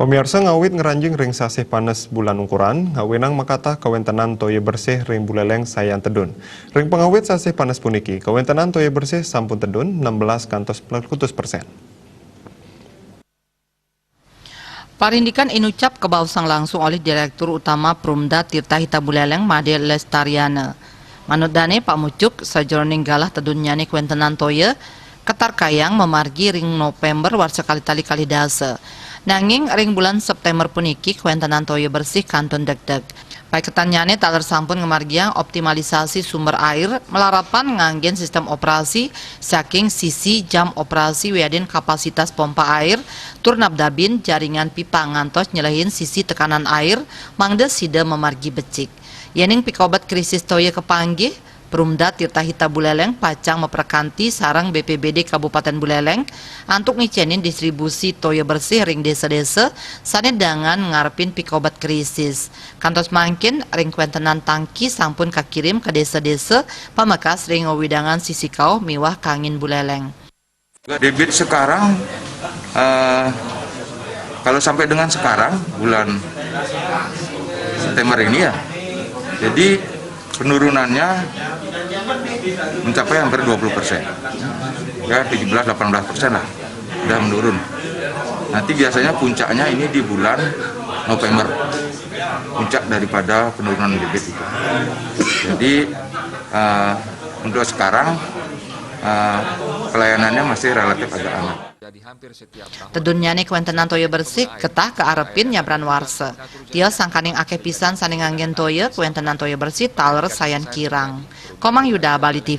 Pemirsa ngawit ngeranjing ring sasih panas bulan ukuran, ngawinang makata kawentenan toye bersih ring buleleng sayan tedun. Ring pengawit sasih panas puniki, kawentenan toye bersih sampun tedun 16 kantos %. Parindikan inucap kebausang langsung oleh Direktur Utama Prumda Tirta Hita Buleleng Made Lestariana. Manut dane Pak Mucuk, sajroning galah tedunnyane kawentenan toye, ketar kayang memargi ring November war sekali tali kali dase. Nanging ring bulan September puniki kawentenan toye bersih kantun deg-deg. Baik ketanyane taler sampun ngemargiang optimalisasi sumber air melarapan nganggen sistem operasi saking sisi jam operasi wiadin kapasitas pompa air tur nabdabin jaringan pipa ngantos nyelehin sisi tekanan air mangde sida memargi becik. Yening pikobat krisis toye kepanggih Prumda Tirta Hita Buleleng pacang memperkanti sarang BPBD Kabupaten Buleleng antuk ngicenin distribusi toyo bersih ring desa-desa sanedangan ngarepin pikobat krisis. Kantos mangkin ring kuentenan tangki sampun kakirim ke desa-desa pamekas ring widangan sisikau miwah kangin Buleleng. Debit sekarang kalau sampai dengan sekarang bulan September ini ya, jadi penurunannya mencapai hampir 20%, ya 17-18% lah, sudah menurun. Nanti biasanya puncaknya ini di bulan November, puncak daripada penurunan debit itu. Jadi untuk sekarang pelayanannya masih relatif agak aman. Tedunnyane kawentenan toye bersih ketah ke arepin nyabran warse. Dia sangkaning ake pisan saning anggen toye kawentenan toye bersih taler sayan kirang. Komang Yuda Bali TV.